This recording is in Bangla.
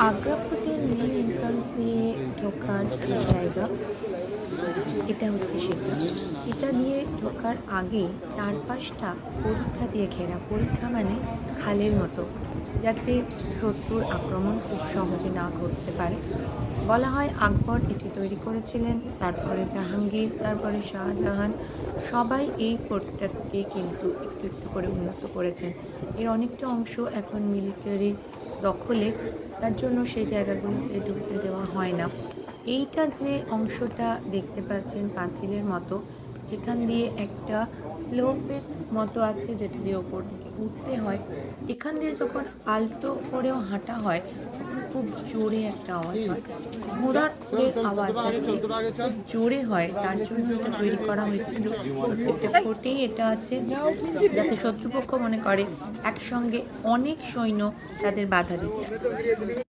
আগ্রা ফোর্টের মেন এন্ট্রান্স দিয়ে ঢোকার যে জায়গা, এটা হচ্ছে সেটা। এটা দিয়ে ঢোকার আগে চারপাশটা পরিখা দিয়ে ঘেরা। পরিখা মানে খালের মতো, যাতে শত্রুর আক্রমণ খুব সহজে না করতে পারে। বলা হয় আকবর এটি তৈরি করেছিলেন, তারপরে জাহাঙ্গীর, তারপরে শাহজাহান। সবাই এই ফোর্টটাকে কিন্তু একটু একটু করে উন্নত করেছেন। এর অনেকটা অংশ এখন মিলিটারি দখলে, তার জন্য সেই জায়গাগুলোতে ঢুকতে দেওয়া হয় না। এইটা যে অংশটা দেখতে পাচ্ছেন পাঁচিলের মতো, যেখান দিয়ে একটা স্লোপের মতো আছে যেটা দিয়ে ওপর দিকে উঠতে হয়। এখান দিয়ে যখন আলতো করেও হাঁটা হয় তখন খুব জোরে একটা আওয়াজ হয়। ঘোড়ার খুরের আওয়াজ যাতে খুব জোরে হয়, তার জন্য এটা তৈরি করা হয়েছিল। প্রত্যেকটা ফোর্টেই এটা আছে, যাতে শত্রুপক্ষ মনে করে একসঙ্গে অনেক সৈন্য তাদের বাধা দিতে আসছে।